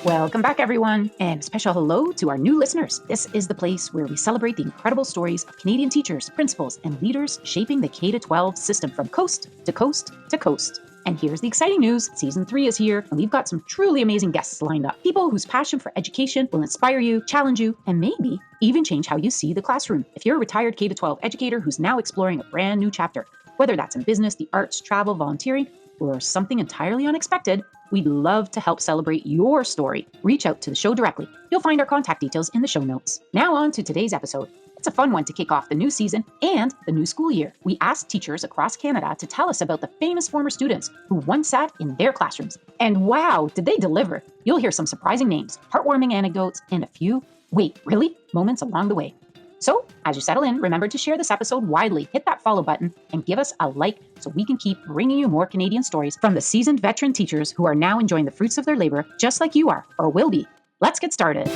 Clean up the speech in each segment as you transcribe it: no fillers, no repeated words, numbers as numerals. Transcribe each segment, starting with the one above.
Welcome back, everyone, and a special hello to our new listeners. This is the place where we celebrate the incredible stories of Canadian teachers, principals, and leaders shaping the K-12 system from coast to coast to coast. And here's the exciting news. Season 3 is here, and we've got some truly amazing guests lined up. People whose passion for education will inspire you, challenge you, and maybe even change how you see the classroom. If you're a retired K-12 educator who's now exploring a brand new chapter, whether that's in business, the arts, travel, volunteering, or something entirely unexpected, we'd love to help celebrate your story. Reach out to the show directly. You'll find our contact details in the show notes. Now on to today's episode. It's a fun one to kick off the new season and the new school year. We asked teachers across Canada to tell us about the famous former students who once sat in their classrooms. And wow, did they deliver? You'll hear some surprising names, heartwarming anecdotes, and a few, wait, really? Moments along the way. So, as you settle in, remember to share this episode widely, hit that follow button, and give us a like so we can keep bringing you more Canadian stories from the seasoned veteran teachers who are now enjoying the fruits of their labor, just like you are, or will be. Let's get started.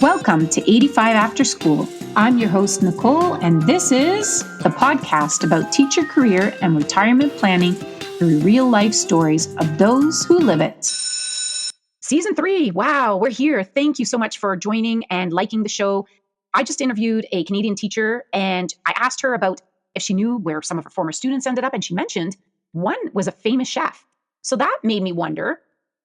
Welcome to 85 After School. I'm your host, Nicole, and this is the podcast about teacher career and retirement planning through real-life stories of those who live it. Season 3, wow, we're here. Thank you so much for joining and liking the show. I just interviewed a Canadian teacher and I asked her about if she knew where some of her former students ended up, and she mentioned one was a famous chef. So that made me wonder,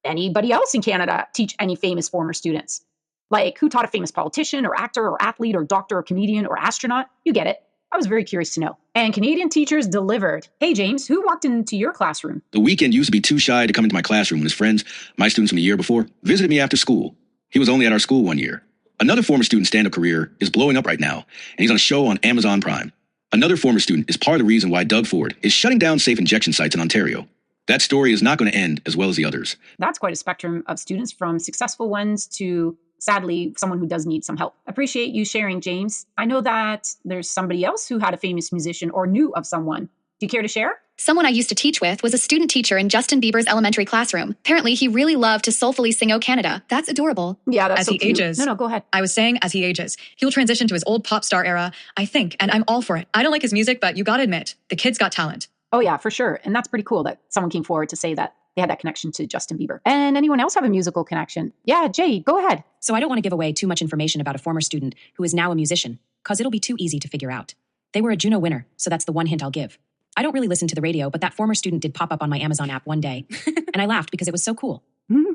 anybody else in Canada teach any famous former students? Like who taught a famous politician or actor or athlete or doctor or comedian or astronaut? You get it. I was very curious to know. And Canadian teachers delivered. Hey, James, who walked into your classroom? The Weeknd used to be too shy to come into my classroom when his friends, my students from the year before, visited me after school. He was only at our school 1 year. Another former student's stand-up career is blowing up right now, and he's on a show on Amazon Prime. Another former student is part of the reason why Doug Ford is shutting down safe injection sites in Ontario. That story is not going to end as well as the others. That's quite a spectrum of students, from successful ones to, sadly, someone who does need some help. Appreciate you sharing, James. I know that there's somebody else who had a famous musician or knew of someone. Do you care to share? Someone I used to teach with was a student teacher in Justin Bieber's elementary classroom. Apparently, he really loved to soulfully sing "O Canada." That's adorable. Yeah, that's as so he cute. ages. No, go ahead. I was saying as he ages, he'll transition to his old pop star era, I think, and I'm all for it. I don't like his music, but you gotta admit, the kid's got talent. Oh yeah, for sure. And that's pretty cool that someone came forward to say that they had that connection to Justin Bieber. And anyone else have a musical connection? Yeah, Jay, go ahead. So I don't want to give away too much information about a former student who is now a musician, because it'll be too easy to figure out. They were a Juno winner, so that's the one hint I'll give. I don't really listen to the radio, but that former student did pop up on my Amazon app one day, and I laughed because it was so cool.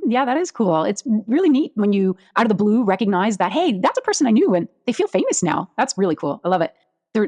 Yeah, that is cool. It's really neat when you, out of the blue, recognize that, hey, that's a person I knew and they feel famous now. That's really cool. I love it.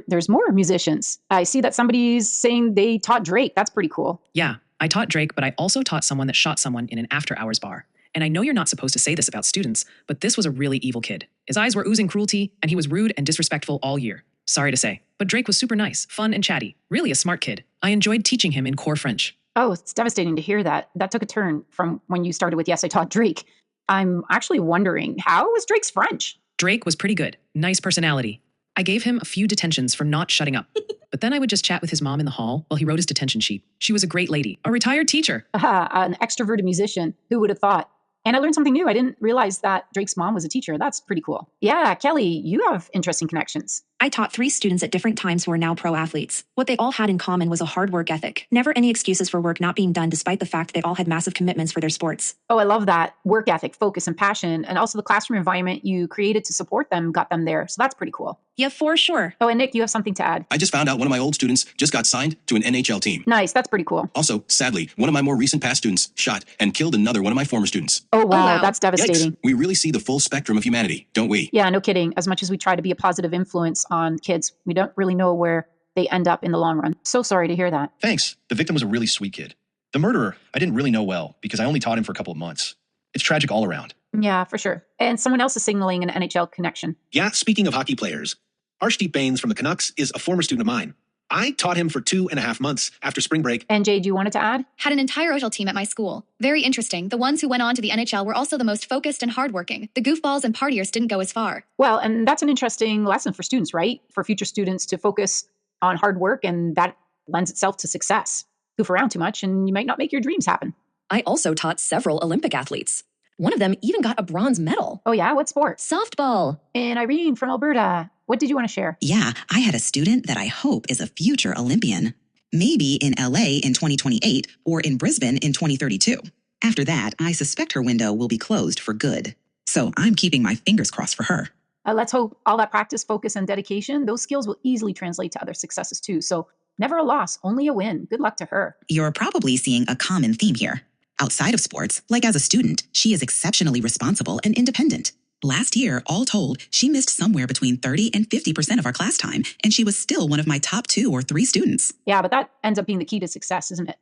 There's more musicians. I see that somebody's saying they taught Drake. That's pretty cool. Yeah, I taught Drake, but I also taught someone that shot someone in an after-hours bar. And I know you're not supposed to say this about students, but this was a really evil kid. His eyes were oozing cruelty, and he was rude and disrespectful all year. Sorry to say, but Drake was super nice, fun, and chatty. Really a smart kid. I enjoyed teaching him in core French. Oh, it's devastating to hear that. That took a turn from when you started with, yes, I taught Drake. I'm actually wondering, how was Drake's French? Drake was pretty good. Nice personality. I gave him a few detentions for not shutting up. But then I would just chat with his mom in the hall while he wrote his detention sheet. She was a great lady, a retired teacher. An extroverted musician. Who would have thought? And I learned something new. I didn't realize that Drake's mom was a teacher. That's pretty cool. Yeah, Kelly, you have interesting connections. I taught 3 students at different times who are now pro athletes. What they all had in common was a hard work ethic. Never any excuses for work not being done, despite the fact they all had massive commitments for their sports. Oh, I love that. Work ethic, focus, and passion. And also the classroom environment you created to support them got them there. So that's pretty cool. Yeah, for sure. Oh, and Nick, you have something to add. I just found out one of my old students just got signed to an NHL team. Nice. That's pretty cool. Also, sadly, one of my more recent past students shot and killed another one of my former students. Oh, wow. wow. That's devastating. Yikes. We really see the full spectrum of humanity, don't we? Yeah, no kidding. As much as we try to be a positive influence on kids, we don't really know where they end up in the long run. So sorry to hear that. Thanks. The victim was a really sweet kid. The murderer, I didn't really know well because I only taught him for a couple of months. It's tragic all around. Yeah, for sure. And someone else is signaling an NHL connection. Yeah, speaking of hockey players, Arshdeep Bains from the Canucks is a former student of mine. I taught him for 2.5 months after spring break. And Jay, do you want to add? Had an entire NHL team at my school. Very interesting. The ones who went on to the NHL were also the most focused and hardworking. The goofballs and partiers didn't go as far. Well, and that's an interesting lesson for students, right? For future students to focus on hard work, and that lends itself to success. Goof around too much and you might not make your dreams happen. I also taught several Olympic athletes. One of them even got a bronze medal. Oh yeah? What sport? Softball. And Irene from Alberta, what did you want to share? Yeah, I had a student that I hope is a future Olympian. Maybe in LA in 2028 or in Brisbane in 2032. After that, I suspect her window will be closed for good. So I'm keeping my fingers crossed for her. Let's hope all that practice, focus, and dedication, those skills will easily translate to other successes too. So never a loss, only a win. Good luck to her. You're probably seeing a common theme here. Outside of sports, like as a student, she is exceptionally responsible and independent. Last year, all told, she missed somewhere between 30 and 50% of our class time, and she was still one of my top 2 or 3 students. Yeah, but that ends up being the key to success, isn't it?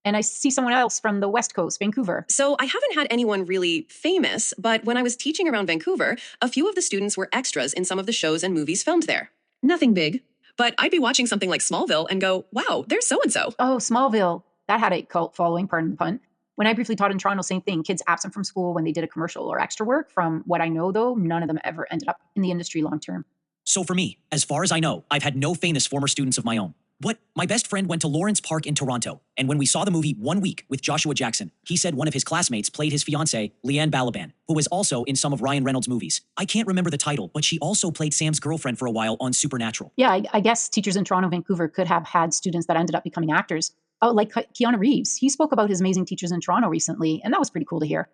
And I see someone else from the West Coast, Vancouver. So I haven't had anyone really famous, but when I was teaching around Vancouver, a few of the students were extras in some of the shows and movies filmed there. Nothing big, but I'd be watching something like Smallville and go, wow, there's so-and-so. Oh, Smallville. That had a cult following, pardon the pun. When I briefly taught in Toronto, same thing. Kids absent from school when they did a commercial or extra work. From what I know, though, none of them ever ended up in the industry long term. So for me, as far as I know, I've had no famous former students of my own. But my best friend went to Lawrence Park in Toronto, and when we saw the movie 1 Week with Joshua Jackson, he said one of his classmates played his fiancée, Leanne Balaban, who was also in some of Ryan Reynolds' movies. I can't remember the title, but she also played Sam's girlfriend for a while on Supernatural. Yeah, I guess teachers in Toronto, Vancouver could have had students that ended up becoming actors. Oh, like Keanu Reeves. He spoke about his amazing teachers in Toronto recently, and that was pretty cool to hear.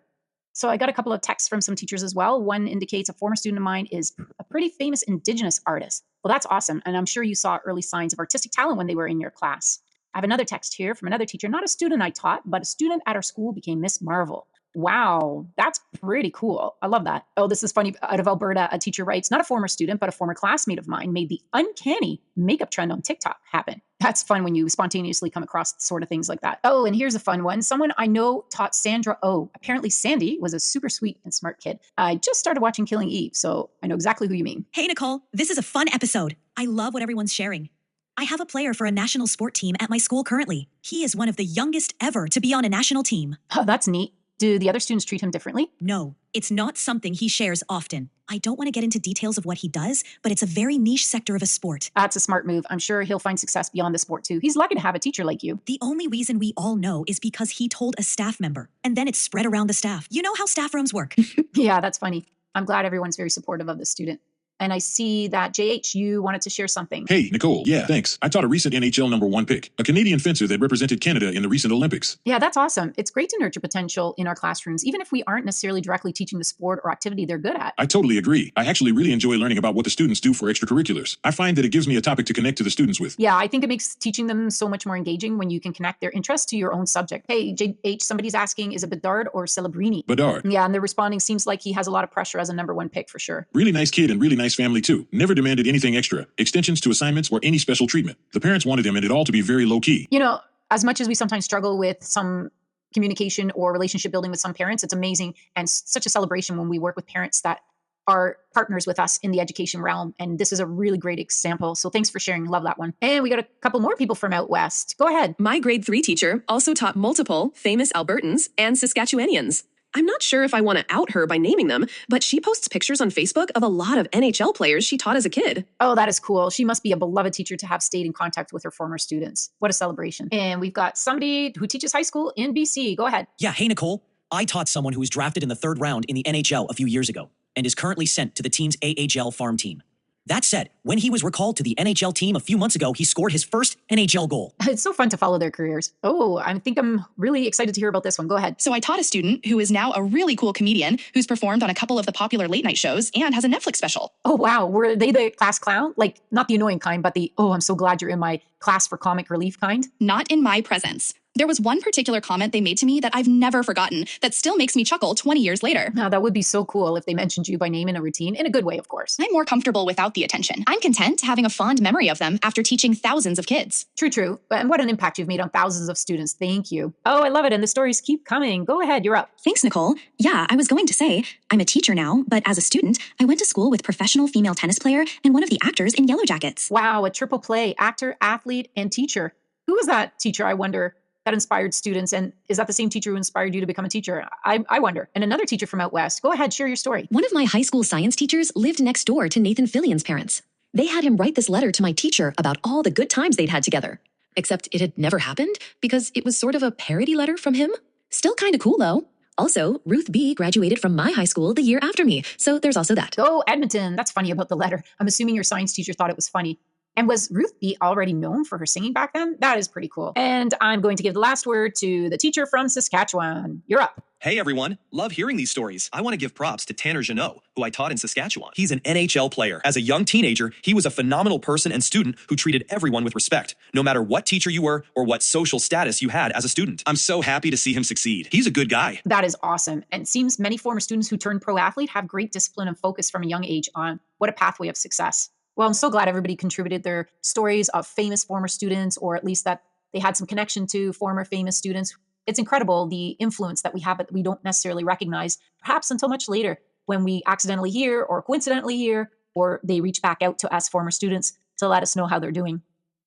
So I got a couple of texts from some teachers as well. One indicates a former student of mine is a pretty famous Indigenous artist. Well, that's awesome. And I'm sure you saw early signs of artistic talent when they were in your class. I have another text here from another teacher, not a student I taught, but a student at our school became Miss Marvel. Wow, that's pretty cool. I love that. Oh, this is funny. Out of Alberta, a teacher writes, not a former student, but a former classmate of mine made the uncanny makeup trend on TikTok happen. That's fun when you spontaneously come across sort of things like that. Oh, and here's a fun one. Someone I know taught Sandra O. Apparently Sandy was a super sweet and smart kid. I just started watching Killing Eve, so I know exactly who you mean. Hey, Nicole, this is a fun episode. I love what everyone's sharing. I have a player for a national sport team at my school currently. He is one of the youngest ever to be on a national team. Oh, that's neat. Do the other students treat him differently? No, it's not something he shares often. I don't want to get into details of what he does, but it's a very niche sector of a sport. That's a smart move. I'm sure he'll find success beyond the sport too. He's lucky to have a teacher like you. The only reason we all know is because he told a staff member, and then it's spread around the staff. You know how staff rooms work. Yeah, that's funny. I'm glad everyone's very supportive of the student. And I see that JH, you wanted to share something. Hey, Nicole. Yeah, thanks. I taught a recent NHL #1 pick, a Canadian fencer that represented Canada in the recent Olympics. Yeah, that's awesome. It's great to nurture potential in our classrooms, even if we aren't necessarily directly teaching the sport or activity they're good at. I totally agree. I actually really enjoy learning about what the students do for extracurriculars. I find that it gives me a topic to connect to the students with. Yeah, I think it makes teaching them so much more engaging when you can connect their interests to your own subject. Hey, JH, somebody's asking, is it Bedard or Celebrini? Bedard. Yeah, and they're responding, seems like he has a lot of pressure as a #1 pick for sure. Really nice kid and really nice family too. Never demanded anything extra, extensions to assignments, or any special treatment. The parents wanted him and it all to be very low-key. You know, as much as we sometimes struggle with some communication or relationship building with some parents, it's amazing and such a celebration when we work with parents that are partners with us in the education realm. And this is a really great example. So thanks for sharing. Love that one. And we got a couple more people from out west. Go ahead. My grade 3 teacher also taught multiple famous Albertans and Saskatchewanians. I'm not sure if I want to out her by naming them, but she posts pictures on Facebook of a lot of NHL players she taught as a kid. Oh, that is cool. She must be a beloved teacher to have stayed in contact with her former students. What a celebration. And we've got somebody who teaches high school in BC. Go ahead. Yeah, hey, Nicole. I taught someone who was drafted in the 3rd round in the NHL a few years ago and is currently sent to the team's AHL farm team. That said, when he was recalled to the NHL team a few months ago, he scored his first NHL goal. It's so fun to follow their careers. Oh, I think I'm really excited to hear about this one. Go ahead. So I taught a student who is now a really cool comedian who's performed on a couple of the popular late night shows and has a Netflix special. Oh, wow. Were they the class clown? Like, not the annoying kind, but the, oh, I'm so glad you're in my class for comic relief kind? Not in my presence. There was one particular comment they made to me that I've never forgotten that still makes me chuckle 20 years later. Now, that would be so cool if they mentioned you by name in a routine, in a good way, of course. I'm more comfortable without the attention. I'm content having a fond memory of them after teaching thousands of kids. True. And what an impact you've made on thousands of students. Thank you. Oh, I love it. And the stories keep coming. Go ahead. You're up. Thanks, Nicole. Yeah, I was going to say, I'm a teacher now, but as a student, I went to school with professional female tennis player and one of the actors in Yellow Jackets. Wow, a triple play, actor, athlete, and teacher. Who was that teacher, I wonder, that inspired students? And is that the same teacher who inspired you to become a teacher? I wonder. And another teacher from out west. Go ahead, share your story. One of my high school science teachers lived next door to Nathan Fillion's parents. They had him write this letter to my teacher about all the good times they'd had together. Except it had never happened because it was sort of a parody letter from him. Still kind of cool, though. Also, Ruth B. graduated from my high school the year after me, so there's also that. Oh, Edmonton. That's funny about the letter. I'm assuming your science teacher thought it was funny. And was Ruth B already known for her singing back then? That is pretty cool. And I'm going to give the last word to the teacher from Saskatchewan. You're up. Hey everyone, love hearing these stories. I want to give props to Tanner Jeannot, who I taught in Saskatchewan. He's an NHL player. As a young teenager, he was a phenomenal person and student who treated everyone with respect, no matter what teacher you were or what social status you had as a student. I'm so happy to see him succeed. He's a good guy. That is awesome. And it seems many former students who turn pro athlete have great discipline and focus from a young age on what a pathway of success. Well, I'm so glad everybody contributed their stories of famous former students, or at least that they had some connection to former famous students. It's incredible the influence that we have, but we don't necessarily recognize, perhaps until much later when we accidentally hear or coincidentally hear, or they reach back out to us former students to let us know how they're doing.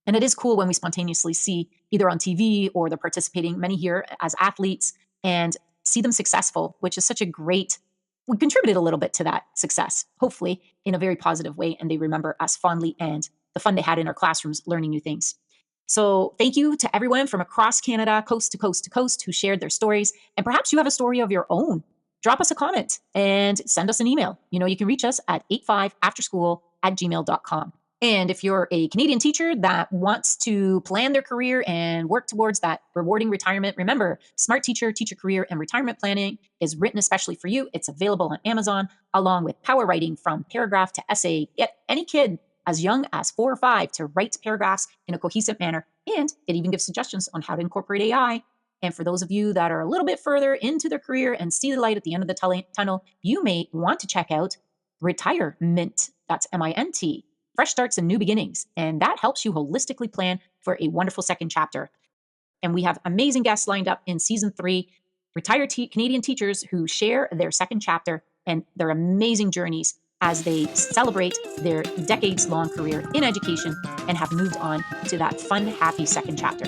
And it is cool when we spontaneously see either on TV or they're participating, many here as athletes, and see them successful, which is such a great, we contributed a little bit to that success, hopefully in a very positive way. And they remember us fondly and the fun they had in our classrooms learning new things. So thank you to everyone from across Canada, coast to coast to coast, who shared their stories. And perhaps you have a story of your own. Drop us a comment and send us an email. You can reach us at 85afterschool@gmail.com. And if you're a Canadian teacher that wants to plan their career and work towards that rewarding retirement, remember, Smart Teacher, Teacher Career and Retirement Planning is written especially for you. It's available on Amazon, along with power writing from paragraph to essay. Get any kid as young as 4 or 5 to write paragraphs in a cohesive manner. And it even gives suggestions on how to incorporate AI. And for those of you that are a little bit further into their career and see the light at the end of the tunnel, you may want to check out Retirement. That's MINT. Fresh starts and new beginnings. And that helps you holistically plan for a wonderful second chapter. And we have amazing guests lined up in season 3, retired Canadian teachers who share their second chapter and their amazing journeys as they celebrate their decades-long career in education and have moved on to that fun, happy second chapter.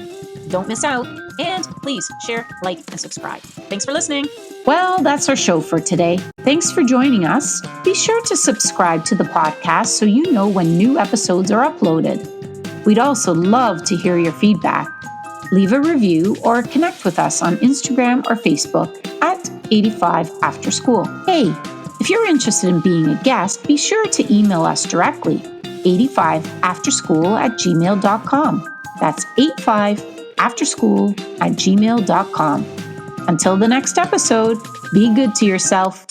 Don't miss out, and please share, like, and subscribe. Thanks for listening. Well, that's our show for today. Thanks for joining us. Be sure to subscribe to the podcast so you know when new episodes are uploaded. We'd also love to hear your feedback. Leave a review or connect with us on Instagram or Facebook at 85 After School. Hey, if you're interested in being a guest, be sure to email us directly, 85afterschool@gmail.com. That's 85afterschool@gmail.com. Until the next episode, be good to yourself,